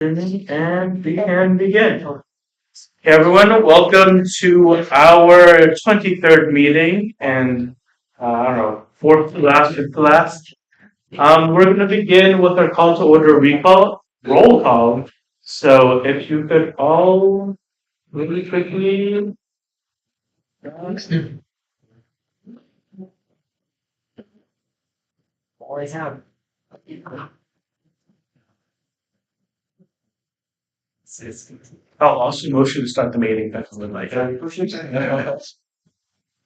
And we can begin. Hey everyone, welcome to our 23rd meeting and I don't know, fourth to last, fifth to last. We're going to begin with our call to order roll call. So if you could all really quickly. Always have. I'll also motion to start the meeting. That's like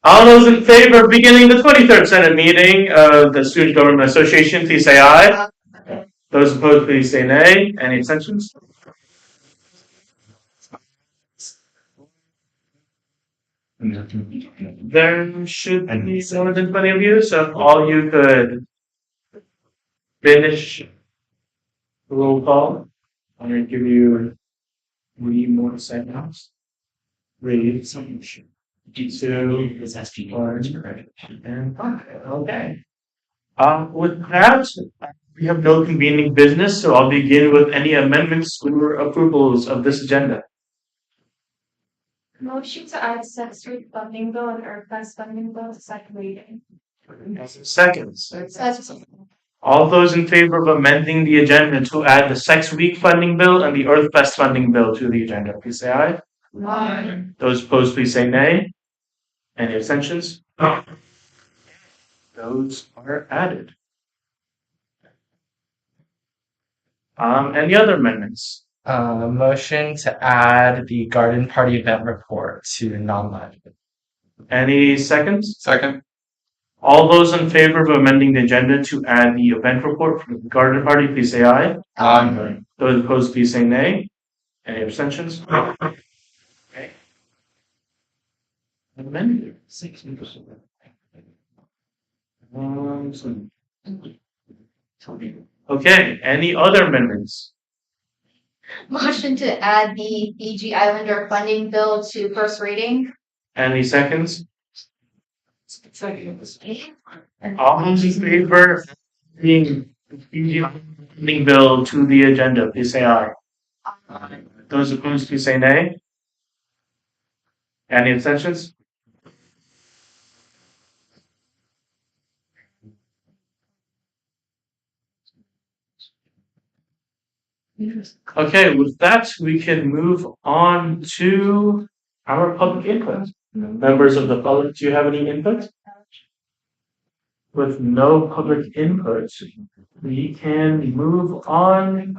all those in favor of beginning the 23rd Senate meeting of the Student Government Association, please say aye. Those opposed, please say nay. Any abstentions? There should be more than plenty of you, so if all you could finish the roll call, I'm going to give you 3 more seconds. 3, 2, 1, and 5. Okay. With that, we have no convening business, so I'll begin with any amendments or approvals of this agenda. Motion to add sex street funding bill and EarthFest funding bill to second reading. Seconds. All those in favor of amending the agenda to add the Sex Week funding bill and the EarthFest funding bill to the agenda, please say aye. Aye. Those opposed, please say nay. Any abstentions? Those are added. Any other amendments? Motion to add the garden party event report to non-budget. Any seconds? Second. All those in favor of amending the agenda to add the event report for the garden party, please say aye. Aye. Those opposed, please say nay. Any abstentions? Okay. Amended. Okay, any other amendments? Motion to add the Fiji Islander funding bill to first reading. Any seconds? All those in favor of adding the Fiji funding bill to the agenda, please say aye. Those opposed, please say nay. Any abstentions? Okay, with that, we can move on to our public input. Members of the public, do you have any input? With no public input, we can move on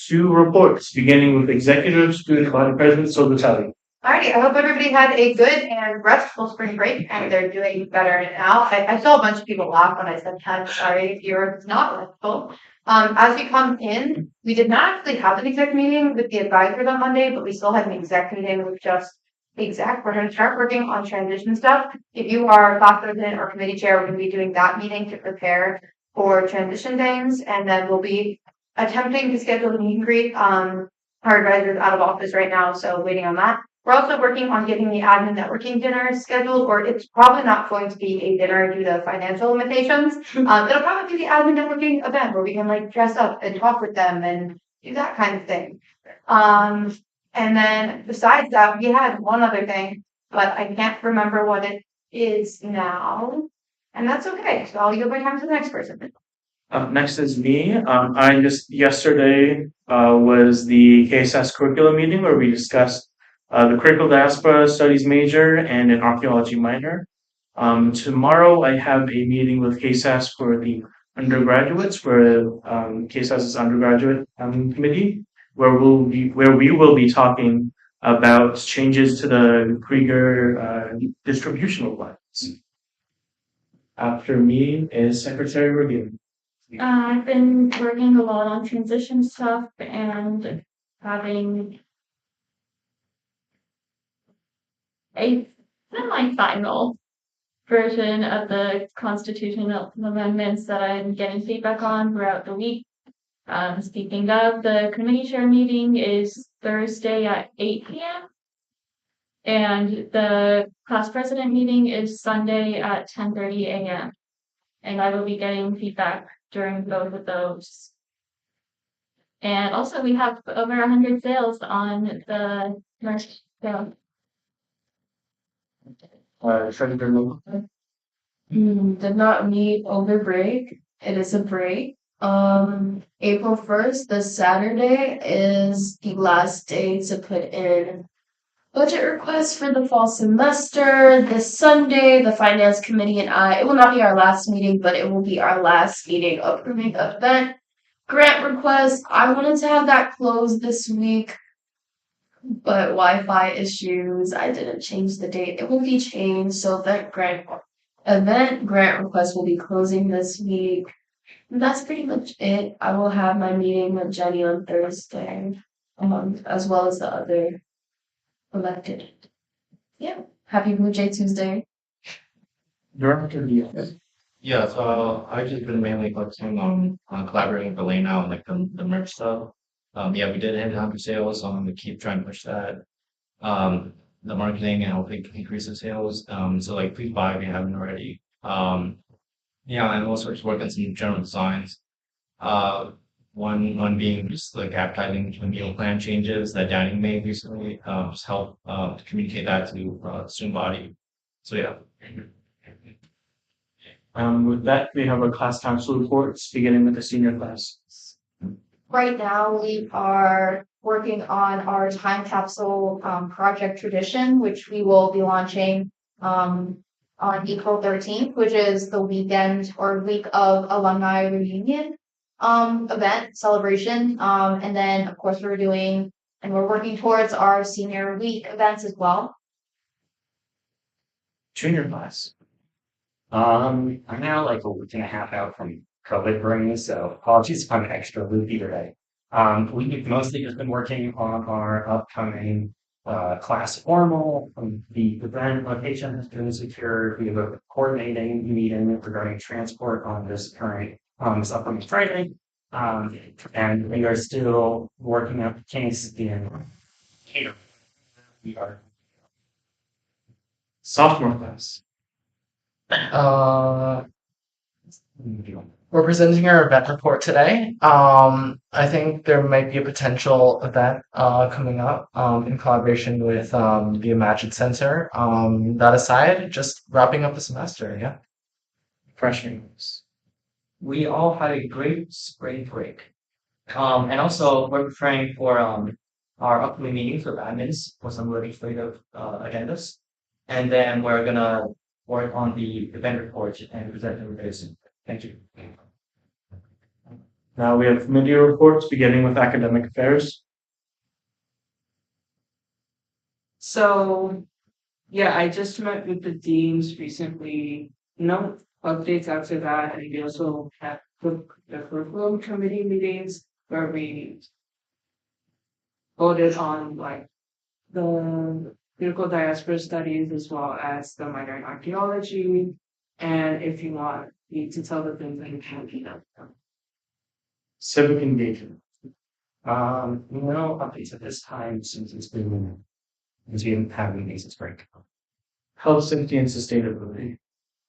to reports, beginning with Executive Student Body President Sobotelli. Alrighty, I hope everybody had a good and restful spring break and they're doing better now. I saw a bunch of people laugh when I said that. Sorry if yours is not restful. As we come in, we did not actually have an exec meeting with the advisors on Monday, but we still had an exec meeting with just the exec. We're going to start working on transition stuff. If you are class president or committee chair, we're going to be doing that meeting to prepare for transition things, and then we'll be attempting to schedule a meet and greet. Our advisor is out of office right now, so waiting on that. We're also working on getting the admin networking dinner scheduled, or it's probably not going to be a dinner due to financial limitations. It'll probably be the admin networking event where we can like dress up and talk with them and do that kind of thing. And then besides that, we had one other thing, but I can't remember what it is now. And that's okay. So I'll yield my time to the next person. Next is me. I just yesterday was the KSS curriculum meeting where we discussed the critical diaspora studies major and an archaeology minor. Tomorrow I have a meeting with KSAS for the undergraduates, for KSAS's undergraduate committee, where we will be talking about changes to the Krieger distributional lines. After me is Secretary Review. I've been working a lot on transition stuff and having a semi-final version of the constitutional amendments that I'm getting feedback on throughout the week. Speaking of, the committee chair meeting is Thursday at 8 p.m. And the class president meeting is Sunday at 10:30 a.m. And I will be getting feedback during both of those. And also we have over 100 sales on the merch sale. Treasurer Lowe. Did not meet over break. It is a break. April 1st, this Saturday, is the last day to put in budget requests for the fall semester. This Sunday, the finance committee and I, it will not be our last meeting, but it will be our last meeting approving event grant request. I wanted to have that closed this week, but Wi-Fi issues, I didn't change the date. It will be changed, so event grant request will be closing this week. That's pretty much it. I will have my meeting with Jenny on Thursday, as well as the other elected. Yeah. Happy Blue Jay Tuesday. Director Diaz. Yeah, so I've just been mainly focusing on collaborating with Elaine now and like the merch stuff. Yeah, we did hit 100 sales, so I'm gonna keep trying to push that. The marketing and hopefully increase the sales. So like please buy if you haven't already. Yeah, and also just work on some general designs. One being just like advertising the meal plan changes that Danny made recently. Just help to communicate that to student body. So yeah. With that, we have our class council reports, beginning with the senior class. Right now, we are working on our time capsule project tradition, which we will be launching on April 13th, which is the weekend or week of alumni reunion event celebration. And then, of course, we're working towards our senior week events as well. Junior class. I'm now like a week and a half out from COVID brain, so apologies if I'm extra loopy today. We've mostly just been working on our upcoming class formal. The event location has been secured. We have a coordinating meeting regarding transport on this upcoming Friday. And we are still working out the kinks in here. We are Sophomore class. We're presenting our event report today. I think there might be a potential event coming up in collaboration with the Imagine Center. That aside, just wrapping up the semester, yeah. Freshman class. We all had a great spring break. And also we're preparing for our upcoming meetings with admins for some legislative agendas. And then we're gonna work on the event report and present them very soon. Thank you. Now we have committee reports, beginning with academic affairs. So, yeah, I just met with the deans recently. No updates after that, and we also had the curriculum committee meetings where we voted on like the critical diaspora studies as well as the minor in archaeology. And if you want me to tell the things that you can do them. Civic engagement. no updates at this time since we didn't have meetings this break. Health, safety, and sustainability.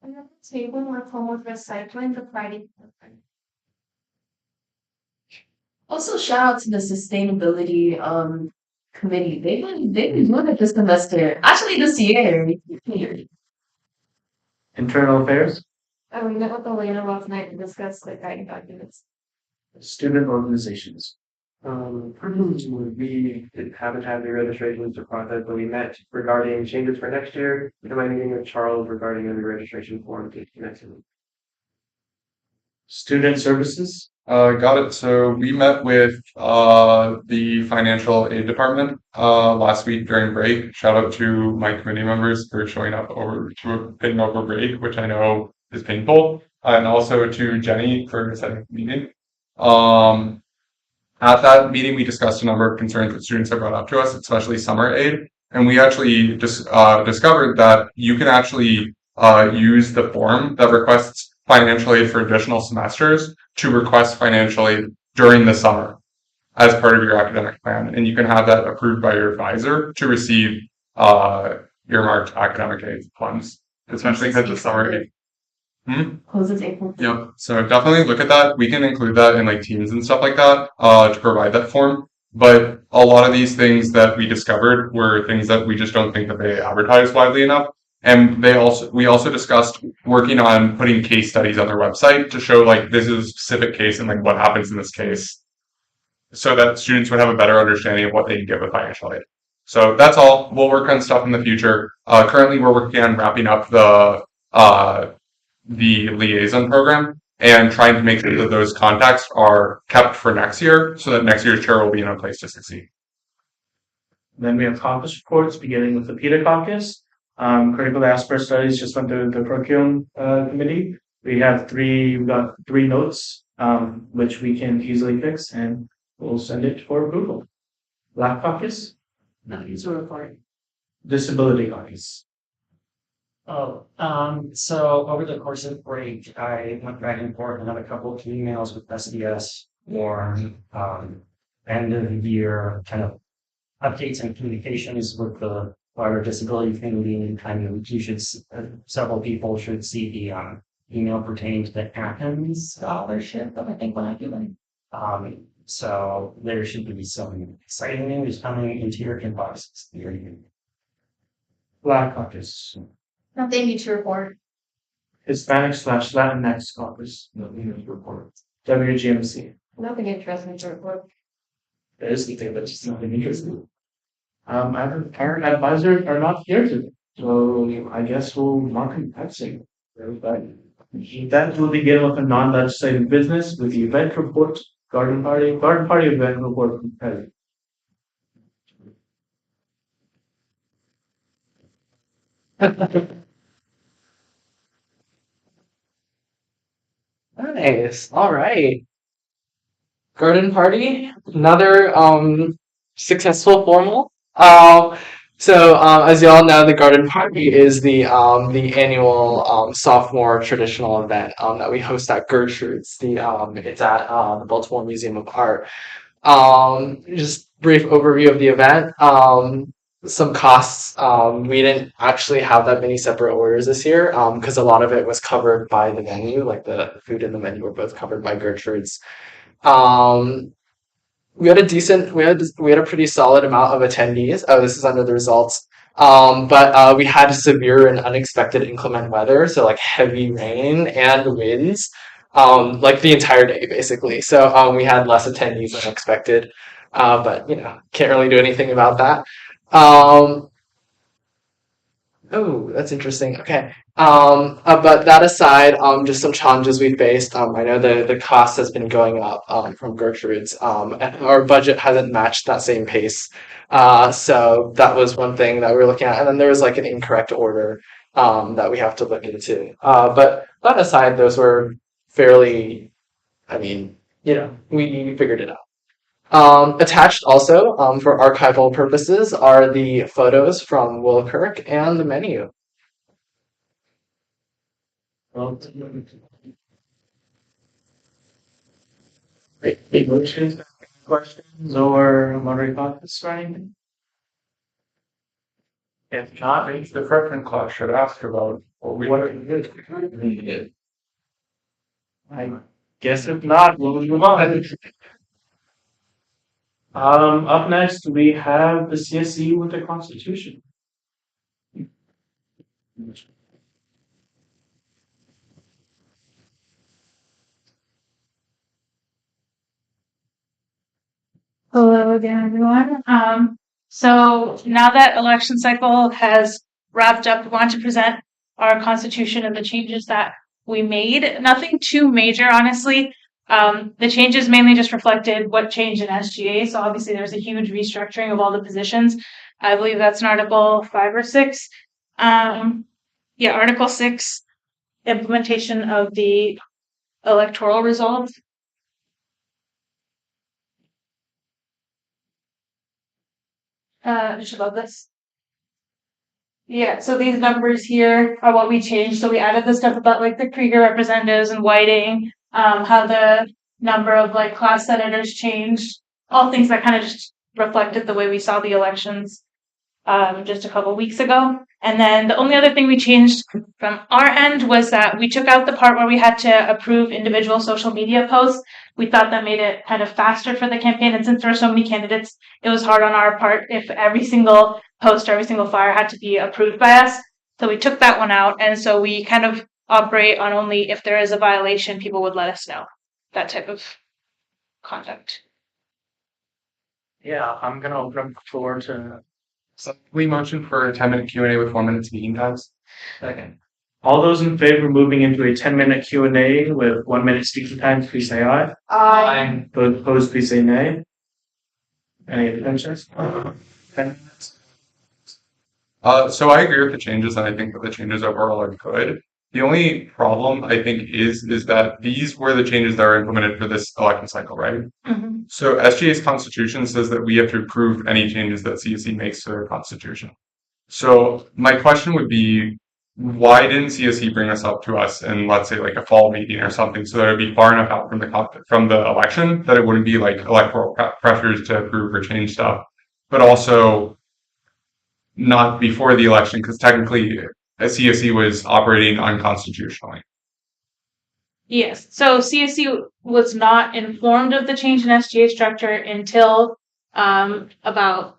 And then the table with homework recycling the Friday. Also, shout out to the sustainability committee. They've been doing it this semester. Actually, this year. Internal affairs. We met with Elena last night to discuss the guiding documents. Student organizations. We haven't had the registrations or process, but we met regarding changes for next year. In my meeting with Charles regarding the registration form next week. Student services. Got it. So we met with the financial aid department last week during break. Shout out to my committee members for showing up paying over break, which I know is painful, and also to Jenny for setting the meeting. At that meeting, we discussed a number of concerns that students have brought up to us, especially summer aid, and we actually just discovered that you can actually use the form that requests financial aid for additional semesters to request financial aid during the summer as part of your academic plan. And you can have that approved by your advisor to receive earmarked academic aid funds, especially because the summer aid. Closes April. Yep. So definitely look at that. We can include that in like Teams and stuff like that to provide that form. But a lot of these things that we discovered were things that we just don't think that they advertise widely enough. And we also discussed working on putting case studies on their website to show like this is a specific case and like what happens in this case, so that students would have a better understanding of what they can get with financial aid. So that's all. We'll work on stuff in the future. Currently, we're working on wrapping up the liaison program and trying to make sure that those contacts are kept for next year so that next year's chair will be in a place to succeed. Then we have caucus reports, beginning with the PETA caucus. Critical diaspora studies just went through the curriculum committee. We got three notes, which we can easily fix, and we'll send it for approval. Black caucus, User report. disability caucus. So over the course of break, I went back and forth and had a couple of emails with SDS for end of the year kind of updates and communications with the wider disability community, and kind of several people should see the email pertaining to the Athens scholarship that I think when I given. So there should be some exciting news coming into your inboxes. Black caucus. Nothing new to report. Hispanic/Latinx caucus. Nothing to report. WGMC. Nothing interesting to report. There is something that's just nothing interesting. Our advisors are not here today, so I guess we'll mark them absent. That will begin with a non-legislative business with the event report, garden party event report from President. Nice. All right. Garden party, another successful formal. As you all know, the garden party is the annual sophomore traditional event that we host at Gertrude's. It's at the Baltimore Museum of Art. Just brief overview of the event. Some costs. We didn't actually have that many separate orders this year because a lot of it was covered by the menu, like the food and the menu were both covered by Gertrude's. We had a pretty solid amount of attendees. Oh, this is under the results. But we had severe and unexpected inclement weather, so like heavy rain and winds, like the entire day basically. So we had less attendees than expected, but can't really do anything about that. Oh, that's interesting. Okay. But that aside, just some challenges we faced. I know the cost has been going up from Gertrude's. And our budget hasn't matched that same pace. So that was one thing that we were looking at. And then there was like an incorrect order that we have to look into. But that aside, those were fairly, we figured it out. Attached also for archival purposes are the photos from Wilkirk and the menu. Great motions, questions, or moderate thoughts or anything? If not, The freshman class should ask about what we did. I guess if not, we'll move on. Up next, we have the CSE with the Constitution. Hello again, everyone. So now that election cycle has wrapped up, we want to present our constitution and the changes that we made. Nothing too major, honestly. The changes mainly just reflected what changed in SGA. So obviously there's a huge restructuring of all the positions. I believe that's in Article 5 or 6. Article 6, implementation of the electoral results. Just above this. Yeah, so these numbers here are what we changed. So we added the stuff about like the Krieger representatives and Whiting, how the number of like class senators changed, all things that kind of just reflected the way we saw the elections. just a couple weeks ago. And then the only other thing we changed from our end was that we took out the part where we had to approve individual social media posts. We thought that made it kind of faster for the campaign. And since there were so many candidates, it was hard on our part if every single post or every single flyer had to be approved by us. So we took that one out. And so we kind of operate on only if there is a violation, people would let us know. That type of conduct. Yeah, I'm gonna open up the floor to So we motion for a 10-minute Q&A with 1 minute speaking times. Second. all those in favor of moving into a 10-minute Q&A with 1 minute speaking time, please say aye. I Those opposed, please say nay. Any abstentions? 10 minutes. So I agree with the changes, and I think that the changes overall are good. The only problem I think is that these were the changes that were implemented for this election cycle, right? Mm-hmm. So SGA's constitution says that we have to approve any changes that CSE makes to their constitution. So my question would be, why didn't CSE bring us up to us in, let's say, like a fall meeting or something, so that it would be far enough out from the election that it wouldn't be like electoral pressures to approve or change stuff, but also not before the election, because technically CSE was operating unconstitutionally. Yes. So CSU was not informed of the change in SGA structure until about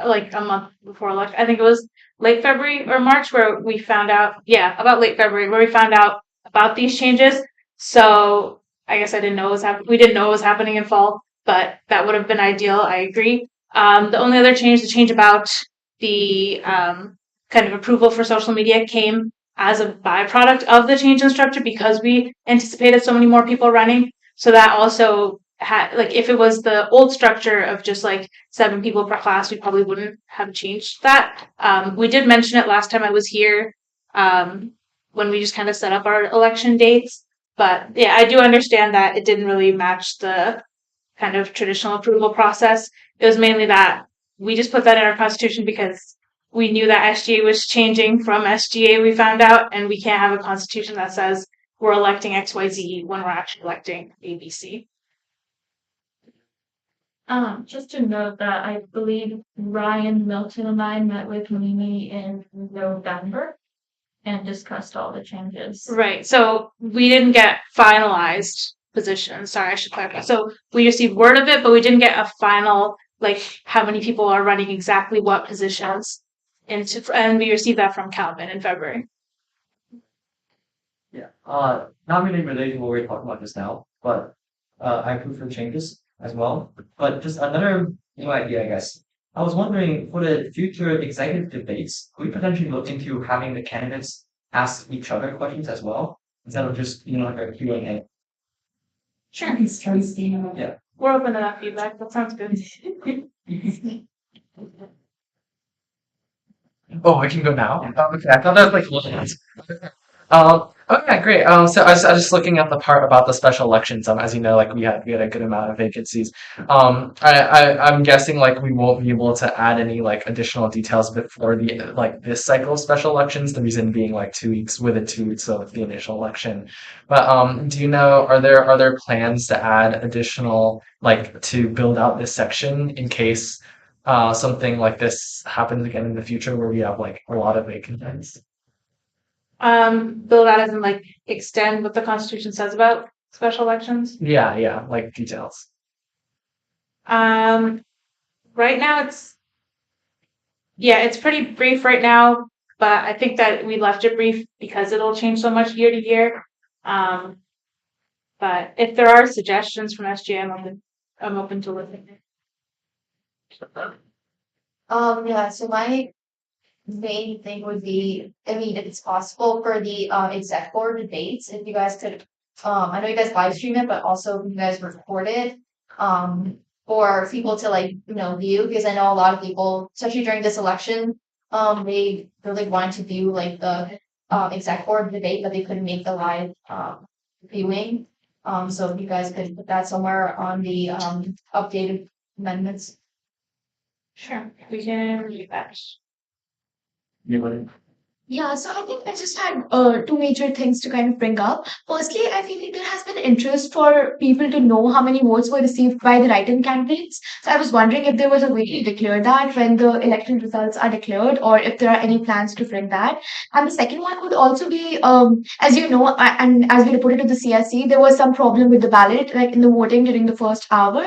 like a month before election. I think it was late February or March where we found out. Yeah, about late February where we found out about these changes. So I guess I didn't know it was happening. We didn't know it was happening in fall, but that would have been ideal. I agree. The only other change, the change about the kind of approval for social media came as a byproduct of the change in structure because we anticipated so many more people running. So that also had, like, if it was the old structure of just like 7 people per class, we probably wouldn't have changed that. We did mention it last time I was here when we just kind of set up our election dates. But yeah, I do understand that it didn't really match the kind of traditional approval process. It was mainly that we just put that in our constitution because we knew that SGA was changing from SGA, we found out, and we can't have a constitution that says we're electing XYZ when we're actually electing ABC. Just to note that I believe Ryan, Milton, and I met with Mimi in November and discussed all the changes. Right. So we didn't get finalized positions. Sorry, I should clarify. So we received word of it, but we didn't get a final, like how many people are running exactly what positions. And we received that from Calvin in February. Yeah. Not really related to what we're talking about just now, but I approve the changes as well. But just another new idea, I guess. I was wondering for the future executive debates, could we potentially look into having the candidates ask each other questions as well, instead of just, like a Q&A? Sure. Yeah. We're open to that feedback. That sounds good. Oh, I can go now? Okay, I thought that was like okay, great. So I was just looking at the part about the special elections. As you know, like we had a good amount of vacancies. I'm guessing like we won't be able to add any like additional details before the like this cycle of special elections. The reason being like 2 weeks within 2 weeks of the initial election. But do you know, are there plans to add additional like to build out this section in case something like this happens again in the future where we have like a lot of vacancies? Build out as in like extend what the Constitution says about special elections. Yeah, like details. Right now it's pretty brief right now, but I think that we left it brief because it'll change so much year to year. But if there are suggestions from SGA, I'm open to listening. Yeah, so my main thing would be, I mean, if it's possible for the exec board debates, if you guys could, I know you guys live stream it, but also if you guys record it, for people to like, view, because I know a lot of people, especially during this election, they really wanted to view like the exec board debate, but they couldn't make the live viewing. So if you guys could put that somewhere on the updated amendments. Sure, we can read that. Anybody? Yeah, so I think I just had two major things to kind of bring up. Firstly, I feel like there has been interest for people to know how many votes were received by the write-in candidates. So I was wondering if there was a way to declare that when the election results are declared, or if there are any plans to bring that. And the second one would also be, as you know, and as we reported to the CSE, there was some problem with the ballot, like in the voting during the first hour.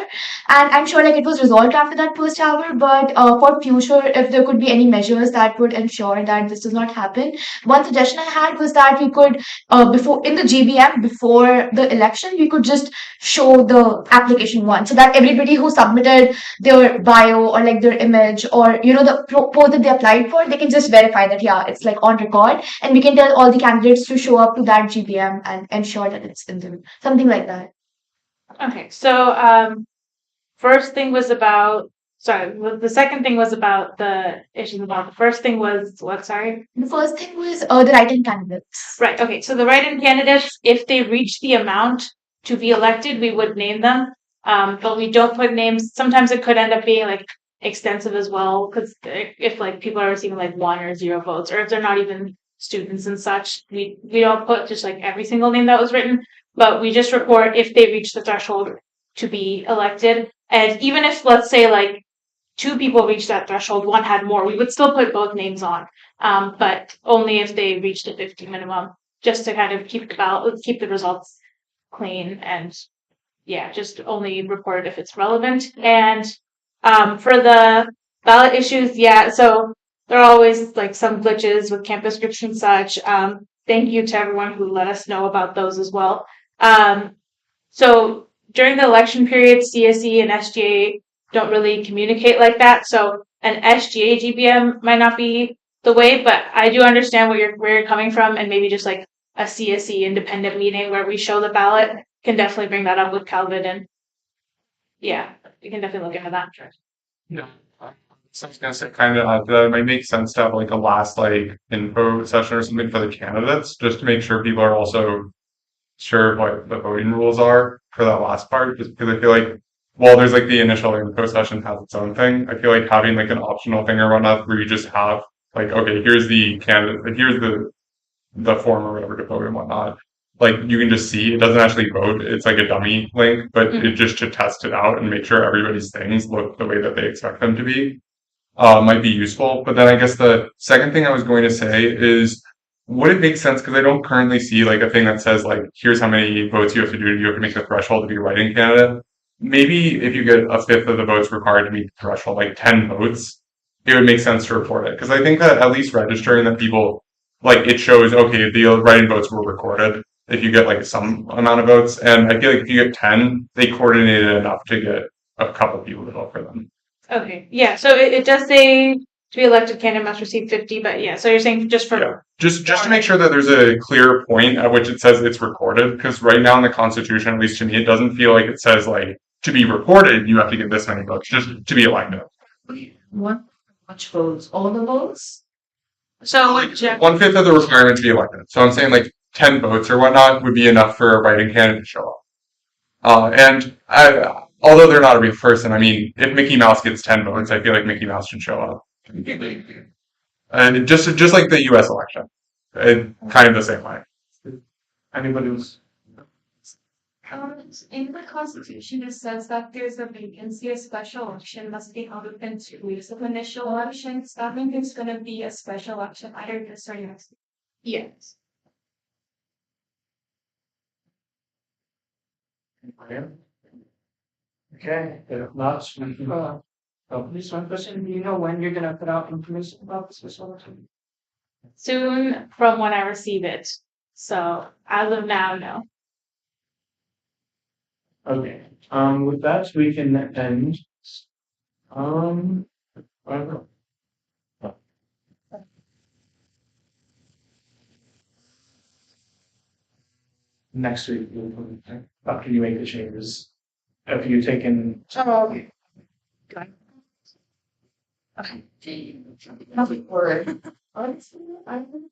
And I'm sure like it was resolved after that first hour, but for future, if there could be any measures that would ensure that this does not happen, one suggestion I had was that we could, before in the GBM before the election, we could just show the application one, so that everybody who submitted their bio or like their image or the post that they applied for, they can just verify that yeah, it's like on record, and we can tell all the candidates to show up to that GBM and ensure that it's in them, something like that. Okay, so first thing was about sorry, the second thing was about the issues involved. The first thing was what? Sorry. The first thing was the write-in candidates. Right. Okay. So the write-in candidates, if they reach the amount to be elected, we would name them. But we don't put names. Sometimes it could end up being like extensive as well, because if like people are receiving like 1 or 0 votes, or if they're not even students and such, we don't put just like every single name that was written, but we just report if they reach the threshold to be elected. And even if let's say like 2 people reached that threshold, one had more, we would still put both names on, but only if they reached the 50 minimum, just to kind of keep the results clean, and yeah, just only report it if it's relevant. And for the ballot issues, yeah, so there are always like some glitches with campus groups and such. Thank you to everyone who let us know about those as well. So during the election period, CSE and SGA don't really communicate like that. So an SGA GBM might not be the way, but I do understand where you're coming from, and maybe just like a CSE independent meeting where we show the ballot can definitely bring that up with Calvin, and yeah, we can definitely look into that. Yeah. So I was gonna say kind of that it might make sense to have like a last like info session or something for the candidates, just to make sure people are also sure of what the voting rules are for that last part, just because I feel like while there's like the initial info session has its own thing, I feel like having like an optional thing or whatnot where you just have like, okay, here's the candidate, like here's the form or whatever to vote and whatnot. Like you can just see it doesn't actually vote. It's like a dummy link, but it just to test it out and make sure everybody's things look the way that they expect them to be might be useful. But then I guess the second thing I was going to say is, would it make sense, because I don't currently see like a thing that says like, here's how many votes you have to do, you have to make the threshold to be a write-in candidate. Maybe if you get a fifth of the votes required to meet the threshold, like 10 votes, it would make sense to report it. Because I think that at least registering that people, like it shows, okay, the write-in votes were recorded if you get like some amount of votes. And I feel like if you get 10, they coordinated enough to get a couple people to vote for them. Okay, yeah, so it does say to be elected candidate must receive 50, but yeah, so you're saying just for Yeah. Just to make sure that there's a clear point at which it says it's recorded, because right now in the Constitution, at least to me, it doesn't feel like it says like to be recorded, you have to get this many votes, just to be elected. What much votes? All the votes? So Like 1/5 of the requirement to be elected. So I'm saying like 10 votes or whatnot would be enough for a writing candidate to show up. Although they're not a real person, I mean, if Mickey Mouse gets 10 votes, I feel like Mickey Mouse should show up. And just like the U.S. election, kind of the same way. Anybody else? In the Constitution, it says that there's a vacancy, a special election must be held within 2 weeks of initial elections. That means there's going to be a special election either this or next. yes. Okay, if not, we can. Just one question, do you know when you're gonna put out information about the special election? Soon from when I receive it. So as of now, no. Okay, with that, we can end. Whatever. Next week, after you make the changes, have you taken? Okay.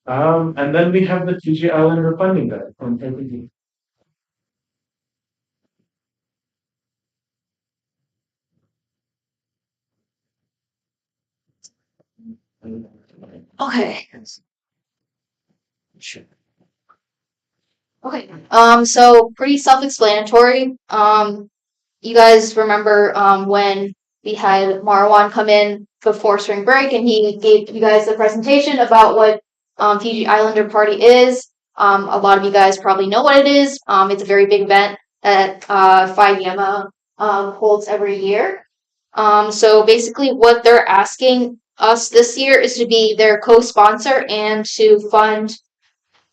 And then we have the TG Islander funding guide from everything. Okay. Okay, so pretty self-explanatory. You guys remember when we had Marwan come in before spring break and he gave you guys the presentation about what Fiji Islander Party is. A lot of you guys probably know what it is. It's a very big event that Phi Gamma holds every year. So basically what they're asking us this year is to be their co-sponsor and to fund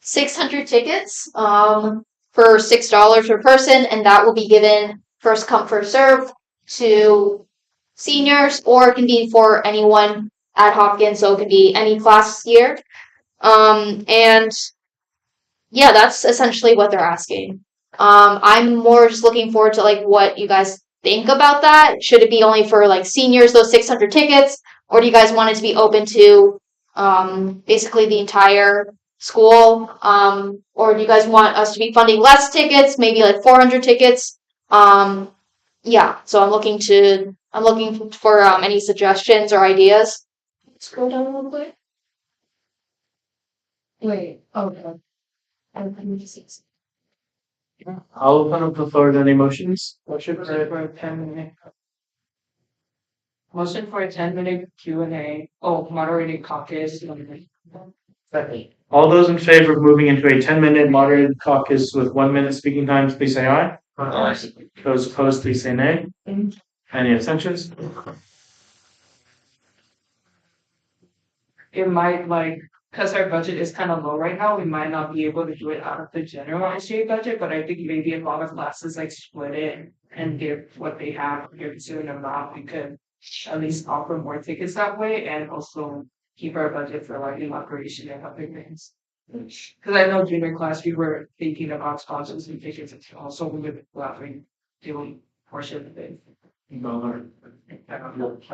600 tickets for $6 per person, and that will be given first come, first serve to seniors, or it can be for anyone at Hopkins, so it can be any class year. And yeah, that's essentially what they're asking. I'm more just looking forward to like what you guys think about that. Should it be only for like seniors, those 600 tickets, or do you guys want it to be open to basically the entire school? Or do you guys want us to be funding less tickets, maybe like 400 tickets? Yeah, so I'm looking for any suggestions or ideas. Scroll down a little bit. Wait, okay. I'll open up the floor to any motions. Motion for a 10-minute. Motion for a 10-minute Q&A. Oh, moderated caucus. All those in favor of moving into a 10-minute moderated caucus with 1 minute speaking times, please say aye. Aye. Those opposed, please say nay. Any abstentions? It might because our budget is kind of low right now, we might not be able to do it out of the general SGA budget, but I think maybe a lot of classes like split it and give what they have, give to an amount, we could at least offer more tickets that way and also keep our budget for like inauguration and other things. Because I know junior class we were thinking about sponsors and tickets and also we would laughing doing portion of it. I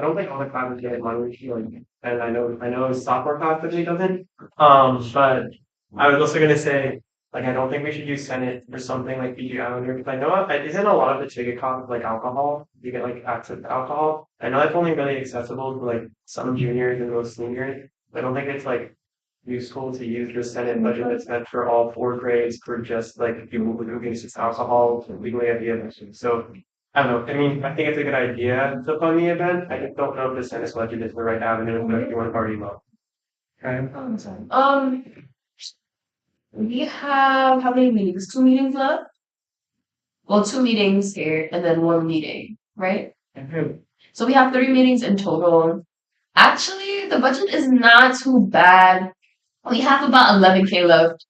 don't think all the classes get money, like, and I know software class definitely doesn't. But I was also gonna say, like, I don't think we should use Senate for something like Fiji Islander, because I know isn't a lot of the ticket cost like alcohol. You get like access to alcohol. I know that's only really accessible to like some juniors and most seniors. I don't think it's like useful to use the Senate budget that's meant for all 4 grades for just like people who can use alcohol legally at the event. So I don't know. I mean, I think it's a good idea to fund the event. I just don't know if the Senate budget is the right avenue, if you want to party low. Okay. We have how many meetings? 2 meetings left? Well, 2 meetings here and then 1 meeting, right? So we have 3 meetings in total. Actually, the budget is not too bad. We have about 11K left.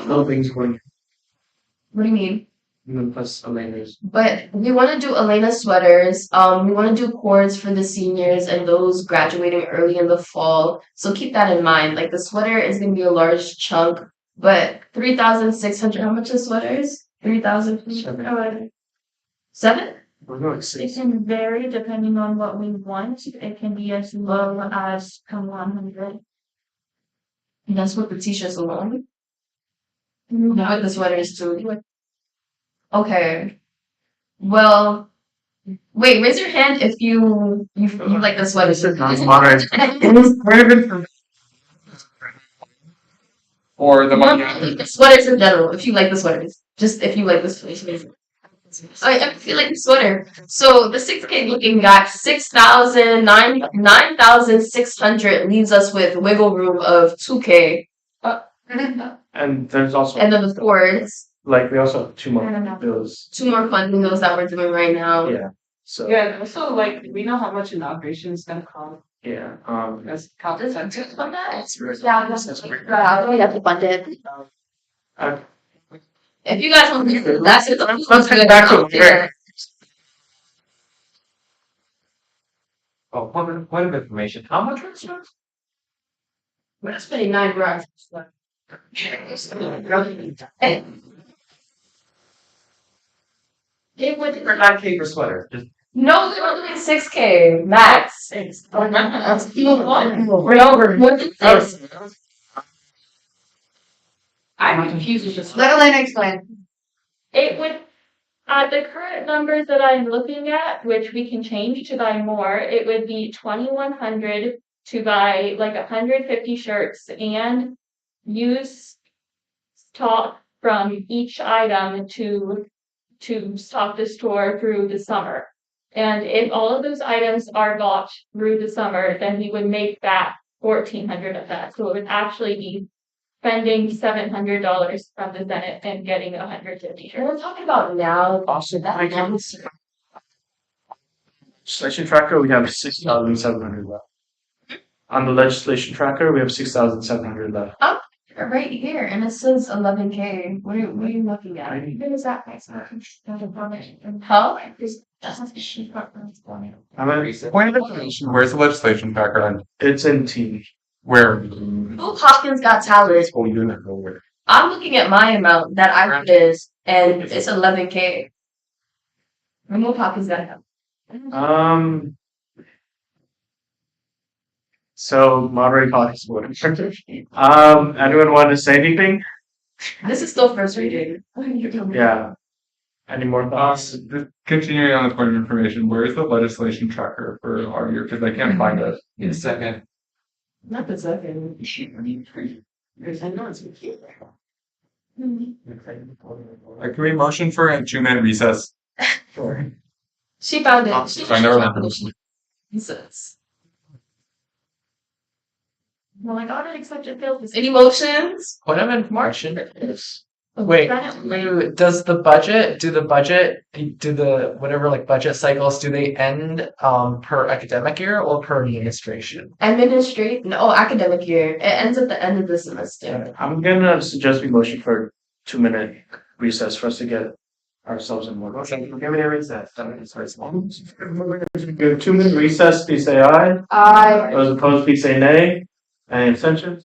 No things going. What do you mean? Plus Elena's. But we want to do Elena sweaters. We want to do cords for the seniors and those graduating early in the fall. So keep that in mind. Like the sweater is going to be a large chunk, but 3,600. How much is sweaters? 3,000. 7? We're going It 6. can vary depending on what we want. It can be as low as 100. And that's what the t-shirts alone. Not the sweaters too. Okay. Well, wait. Raise your hand if you like the sweaters. Or the money. The sweaters in general. If you like the sweaters, just if you like the sweaters. I feel like the sweater. So the 6K looking got 9,600 leaves us with wiggle room of 2K. And there's also And then the cords. like we also have 2 more bills. 2 more funding those that we're doing right now. Yeah. So Yeah, also like we know how much inauguration is gonna cost. yeah. That's compensation. Yeah, we have to fund it. If you guys want to, that's it. Let's get back to it. Oh, point of information. How much was it? We're spending 9 grand. It would For 9K for sweater. Just no, we were doing 6K max. We're over. I'm confused with this. Let Elena explain. It would, at the current numbers that I'm looking at, which we can change to buy more, it would be 2,100 to buy like 150 shirts and use stock from each item to stock the store through the summer. And if all of those items are bought through the summer, then we would make back 1,400 of that. So it would actually be spending $700 from the Zenith and getting 150 shirts. We're talking about now. Also, That I can- counts. Legislation tracker, we have 6,700 left. On the legislation tracker, we have 6,700 left. Right here, and it says 11K. What are you looking at? Where is that price? Huh? I'm at, Point of information, where's the legislation tracker on? it's in T. Where? Who Hopkins got talent? Oh, you didn't know where. I'm looking at my amount that I put is, and it's 11K. Remove Hopkins got help. So moderate caucus voting. Anyone want to say anything? This is still first reading. Yeah. Any more thoughts? Just continuing on the point of information, where's the legislation tracker for our year? Because I can't find it. In a second. Not the second. Can we motion for a 2-minute recess? She found it. She I never found went it. Jesus. Well, I got it, except it failed. Any motions? Point of information. Oh, Wait, that- do the whatever like budget cycles, do they end per academic year or per administration? Academic year. It ends at the end of the semester. I'm gonna suggest we motion for 2-minute recess for us to get ourselves in order. Give me a recess. Give a 2-minute recess, please say aye. I Those opposed, please say nay. Any abstentions?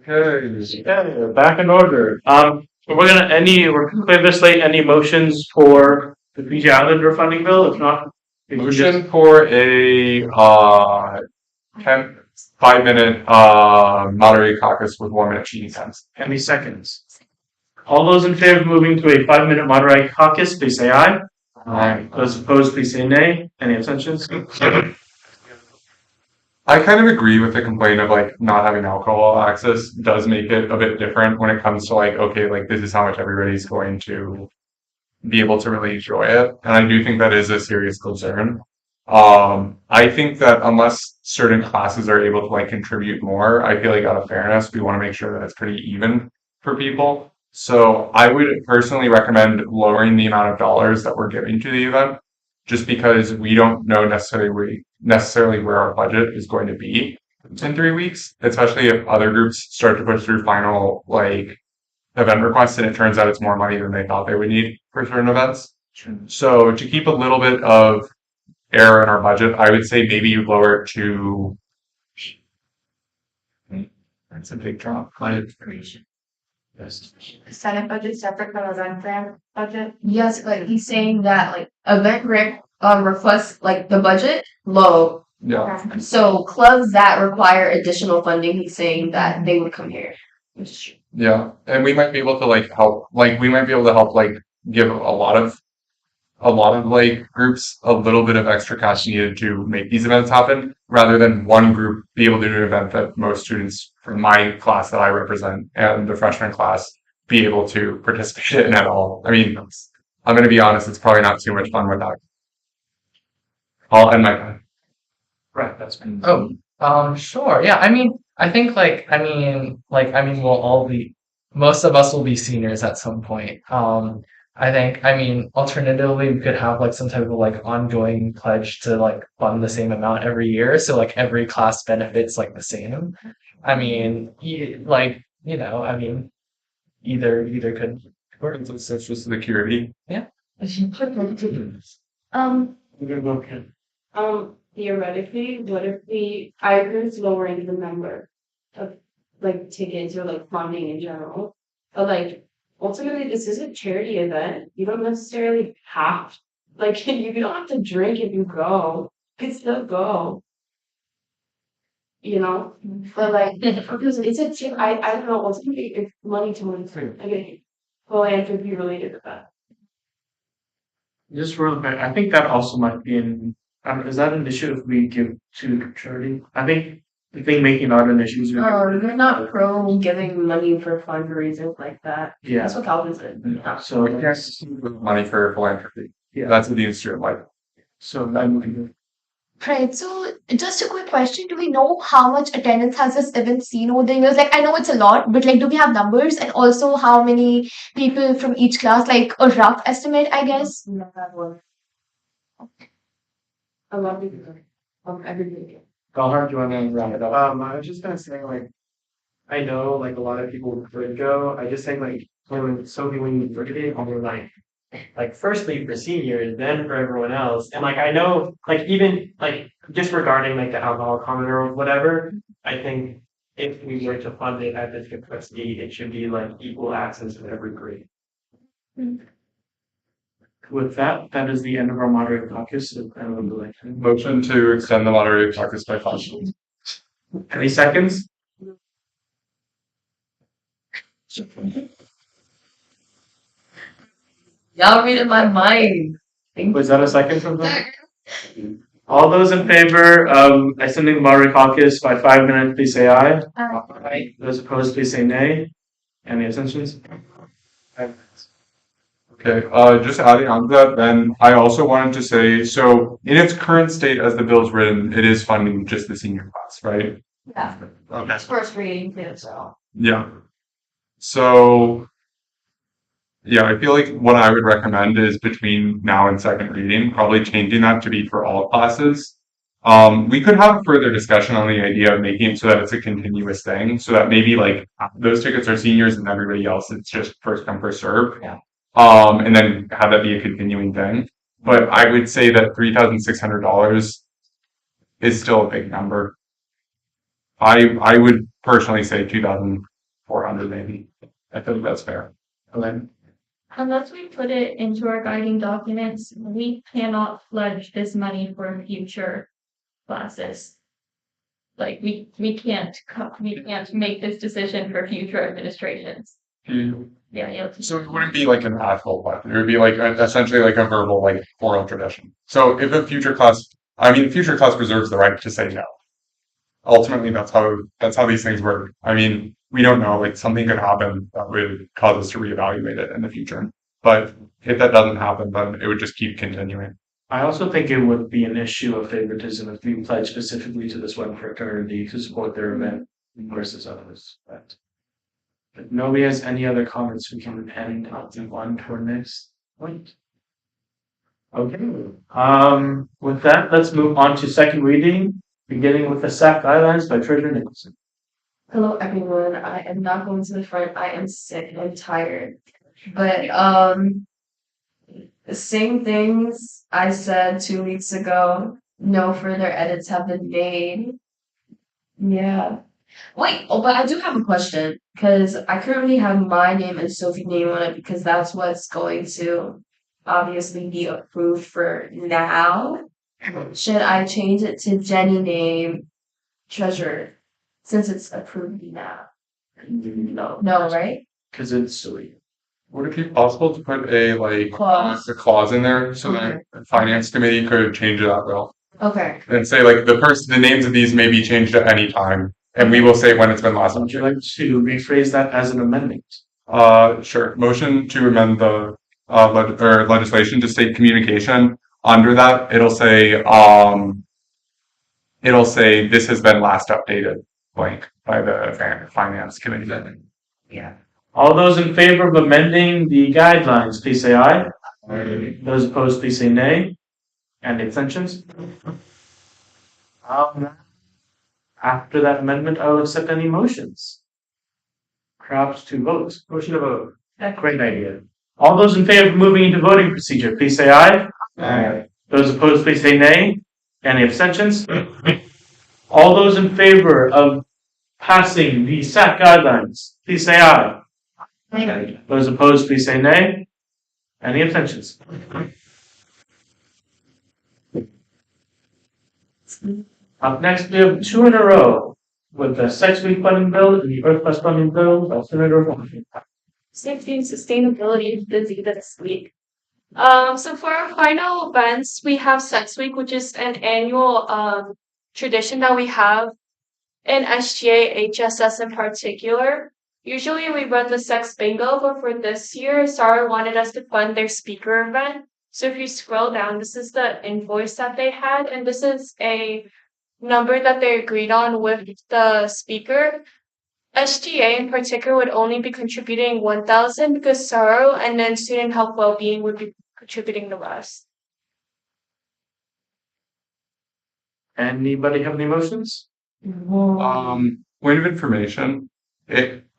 Okay, back in order. We're gonna clear this late. Any motions for the PG Islander funding bill? If not, we can just- Motion for a 5-minute moderated caucus with 1 minute cheating times. Any seconds? All those in favor of moving to a 5-minute moderated caucus, please say aye. Aye. Those opposed, please say nay. Any abstentions? I kind of agree with the complaint of like not having alcohol access does make it a bit different when it comes to like, okay, like this is how much everybody's going to be able to really enjoy it. And I do think that is a serious concern. I think that unless certain classes are able to like contribute more, I feel like out of fairness, we want to make sure that it's pretty even for people. So I would personally recommend lowering the amount of dollars that we're giving to the event, just because we don't know necessarily where our budget is going to be in 3 weeks, especially if other groups start to push through final like event requests and it turns out it's more money than they thought they would need for certain events. So to keep a little bit of error in our budget, I would say maybe you lower it to. That's a big drop. Senate budget separate from event grant budget. Yes, like he's saying that like event grant requests like the budget low. Yeah. So clubs that require additional funding, he's saying that they would come here. Which is true. Yeah. And we might be able to like help, like we might be able to help like give a lot of like groups a little bit of extra cash needed to make these events happen, rather than one group be able to do an event that most students from my class that I represent and the freshman class be able to participate in at all. I mean, I'm going to be honest, it's probably not too much fun with that. I'll end my time. Right, that's been. Sure. Yeah. I mean, I think we'll all be, most of us will be seniors at some point. Alternatively, we could have like some type of like ongoing pledge to like fund the same amount every year. So like every class benefits like the same. Either could work. It's social security. Yeah. Theoretically, what if I agree with lowering the number of like tickets or like funding in general, but like ultimately this is a charity event. You don't necessarily have you don't have to drink if you go. You can still go. You know? But like because it's I don't know, ultimately it's money to money for philanthropy related event. Just real quick, I think that also might be is that an issue if we give to charity? I think making not an issue is. They're not pro giving money for fundraisers like that. Yeah. That's what Calvin said. Yeah. So There's money for philanthropy. Yeah. That's what the Institute of Life. So I'm. Right. So just a quick question. Do we know how much attendance has this event seen over the years? Like I know it's a lot, but like do we have numbers and also how many people from each class? Like a rough estimate, I guess. I love you. Everybody. Galhar, do you want to wrap it up? I was just gonna say, like, I know, like, a lot of people could go. I just think, like, when you look at it, only like, firstly for seniors, then for everyone else, and like, I know, like, even like, just regarding like the alcohol comment or whatever, I think if we were to fund it at this capacity, it should be like equal access to every grade. With that is the end of our moderated caucus. Motion to extend the moderated caucus by 5 minutes. Any seconds? Y'all reading my mind. Was that a second from them? All those in favor of extending the moderated caucus by 5 minutes, please say aye. Aye. Those opposed, please say nay. Any abstentions? 5 minutes. Okay, just adding on to that, then I also wanted to say, so in its current state as the bill's written, it is funding just the senior class, right? Yeah. Okay. First reading too, so. Yeah. So, yeah, I feel like what I would recommend is between now and second reading, probably changing that to be for all classes. We could have a further discussion on the idea of making it so that it's a continuous thing, so that maybe like those tickets are seniors and everybody else, it's just first come, first serve. Yeah. And then have that be a continuing thing. But I would say that $3,600 is still a big number. I would personally say $2,000 400 maybe. I think that's fair. Elaine? Unless we put it into our guiding documents, we cannot pledge this money for future classes. Like we can't make this decision for future administrations. Yeah. So it wouldn't be like an actual budget. It would be like essentially like a verbal, like oral tradition. So if a future class, I mean, future class reserves the right to say no. Ultimately, that's how these things work. I mean, we don't know. Like something could happen that would cause us to reevaluate it in the future. But if that doesn't happen, then it would just keep continuing. I also think it would be an issue of favoritism if we pledge specifically to this one fraternity to support their event versus others. But if nobody has any other comments, we can end on to our next point. Okay. With that, let's move on to second reading, beginning with the SAC guidelines by Treasurer Nicholson. Hello, everyone. I am not going to the front. I am sick and tired. But the same things I said 2 weeks ago. No further edits have been made. Yeah. Wait, but I do have a question because I currently have my name and Sophie's name on it because that's what's going to obviously be approved for now. Should I change it to Jenny name treasurer since it's approved now? No, right? Because it's silly. Would it be possible to put a Clause. a clause in there so that the finance committee could change it at will? Okay. And say like the names of these may be changed at any time, and we will say when it's been last Would you updated. like to rephrase that as an amendment? Sure. Motion to amend the legislation to state communication. Under that, it'll say this has been last updated blank by the finance committee. Yeah. All those in favor of amending the guidelines, please say aye. Those opposed, please say nay. And abstentions? After that amendment, I will accept any motions. Perhaps to vote. Motion to vote. Great idea. All those in favor of moving into voting procedure, please say aye. Aye. Those opposed, please say nay. Any abstentions? All those in favor of passing the SAC guidelines, please say aye. Aye. Those opposed, please say nay. Any abstentions? Up next, we have two in a row with the Sex Week funding bill and the Earth Plus funding bill by Senator Washington. Safety and sustainability is busy this week. So for our final events, we have Sex Week, which is an annual tradition that we have in SGA HSS in particular. Usually we run the sex bingo, but for this year, Sarah wanted us to fund their speaker event. So if you scroll down, this is the invoice that they had, and this is a number that they agreed on with the speaker. SGA in particular would only be contributing 1,000 because Sorrow and then Student Health Wellbeing would be contributing the rest. Anybody have any motions? Point of information.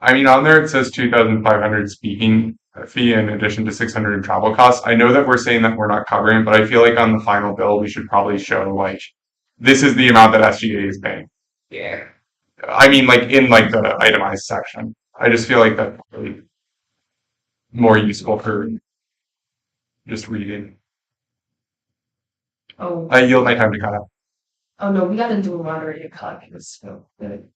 On there it says 2,500 speaking fee in addition to 600 in travel costs. I know that we're saying that we're not covering, but I feel like on the final bill we should probably show like this is the amount that SGA is paying. Yeah. In the itemized section. I just feel like that's really more useful for just reading. Oh. I yield my time to cut out. Oh no, we gotta do a moderated caucus. So good.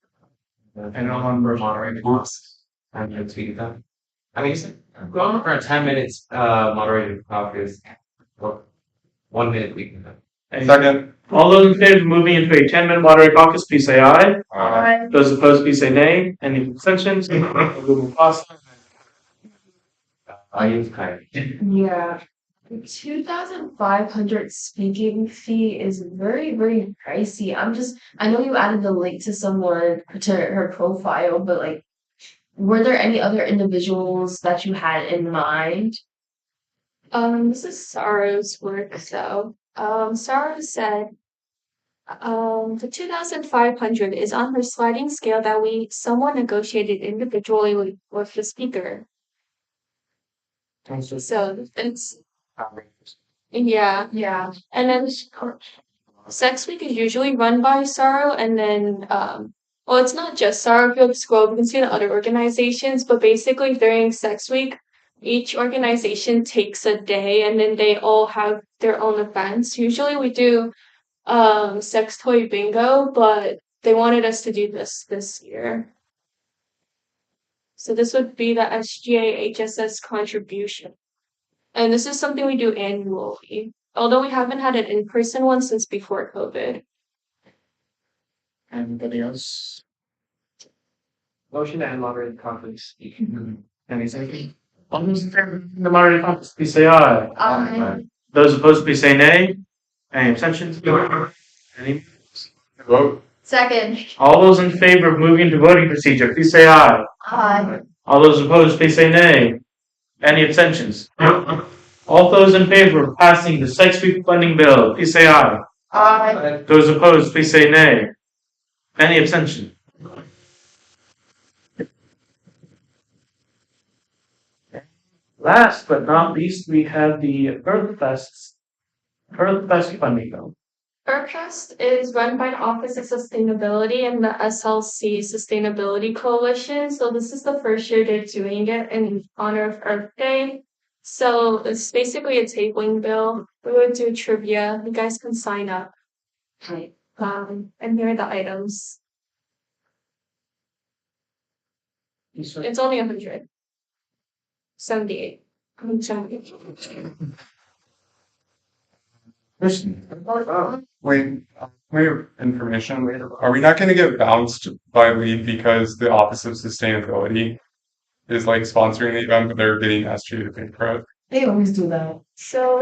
And on moderated costs. And let's speak that. Go on for 10 minutes, moderated caucus. 1 minute we can have. Second. All those in favor of moving into a 10-minute moderated caucus, please say aye. Aye. Those opposed, please say nay. Any abstentions? I use kind. Yeah. The 2,500 speaking fee is very, very pricey. I know you added the link to someone to her profile, but like, were there any other individuals that you had in mind? This is Sarah's work, so Sarah said the 2,500 is on her sliding scale that we somewhat negotiated individually with the speaker. So it's yeah. And then Sex Week is usually run by Sorrow, and then Well, it's not just Sourfield Scroll, you can see the other organizations, but basically during Sex Week, each organization takes a day and then they all have their own events. Usually we do sex toy bingo, but they wanted us to do this year. So this would be the SGA HSS contribution. And this is something we do annually, although we haven't had an in-person one since before COVID. Anybody else? Motion to end moderated conference. Anything? All those in favor of the moderated conference, please say aye. Aye. Those opposed, please say nay. Any abstentions? Any? Vote. Second. All those in favor of moving to voting procedure, please say aye. Aye. All those opposed, please say nay. Any abstentions? All those in favor of passing the Sex Week funding bill, please say aye. Aye. Those opposed, please say nay. Any abstention? Last but not least, we have the Earth Fest funding bill. EarthFest is run by the Office of Sustainability and the SLC Sustainability Coalition. So this is the first year they're doing it in honor of Earth Day. So it's basically a tabling bill. We would do trivia. You guys can sign up. And here are the items. It's only 178. Wait, for information, are we not going to get bounced by lead because the Office of Sustainability is like sponsoring the event, but they're getting SG to pay for it? They always do that. So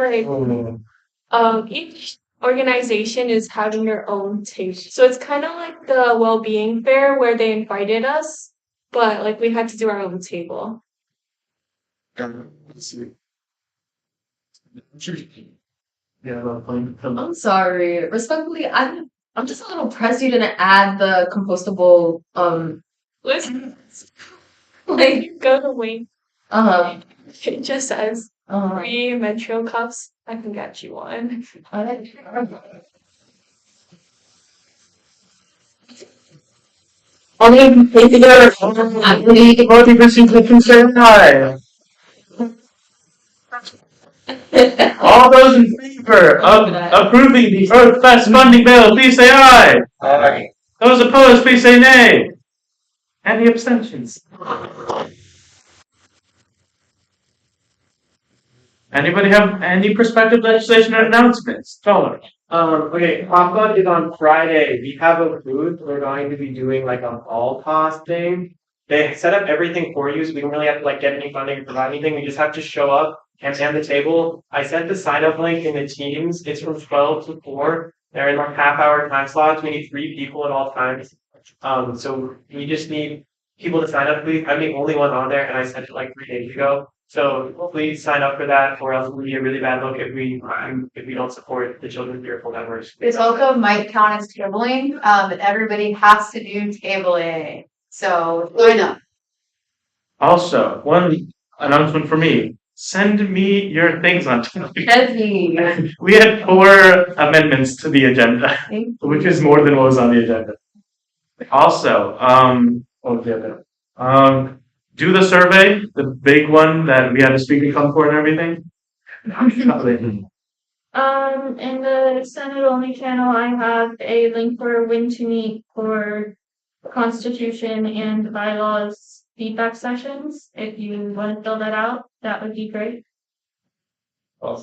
each organization is having their own taste. So it's kind of like the well-being fair where they invited us, but like we had to do our own table. Let's see. Yeah, I'm sorry. Respectfully, I'm just a little pressed you didn't add the compostable Listen, like you go to wing. It just says free Metro cups. I can get you one. All those voting procedure, please say aye. All those in favor of approving the Earth Fest funding bill, please say aye. Aye. Those opposed, please say nay. Any abstentions? Anybody have any prospective legislation or announcements? Taller. Okay, Popcorn is on Friday. We have a booth. We're going to be doing like an all cost thing. They set up everything for you, so we don't really have to like get any funding or provide anything. We just have to show up and stand the table. I sent the sign up link in the Teams. It's from 12 to 4. They're in like half-hour time slots. We need 3 people at all times. So we just need people to sign up. I'm the only one on there, and I sent it like 3 days ago. So please sign up for that, or else it will be a really bad look if we don't support the Children's Miracle Networks. This also might count as tabling, but everybody has to do tabling. So sign up. Also, one announcement for me. Send me your things on time. Heavy. We had 4 amendments to the agenda, which is more than what was on the agenda. Also, what was the other? Do the survey, the big one that we had a speaker come for and everything. In the Senate only channel, I have a link for when to meet for Constitution and bylaws feedback sessions. If you want to fill that out, that would be great. I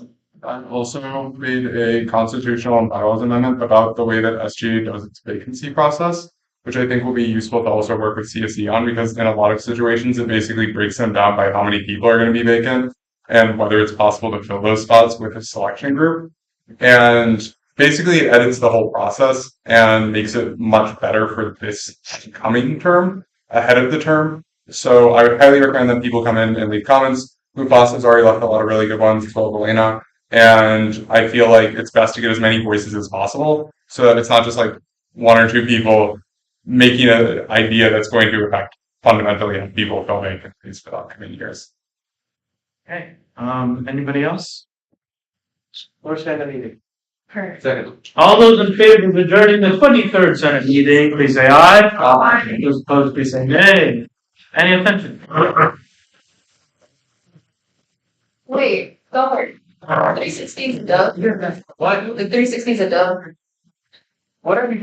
also made a constitutional and bylaws amendment about the way that SGA does its vacancy process, which I think will be useful to also work with CSE on, because in a lot of situations, it basically breaks them down by how many people are going to be vacant and whether it's possible to fill those spots with a selection group. And basically it edits the whole process and makes it much better for this coming term ahead of the term. So I would highly recommend that people come in and leave comments. Mufasa has already left a lot of really good ones, as well as Elena. And I feel like it's best to get as many voices as possible so that it's not just like 1 or 2 people making an idea that's going to affect fundamentally how people fill vacancies for the upcoming years. Okay. Anybody else? Or stand the meeting. Second. All those in favor of adjourning the 23rd Senate meeting, please say aye. Aye. Those opposed, please say nay. Any abstentions? Wait, sorry. 316 is a dub. What? Like 316 is a dub. What are we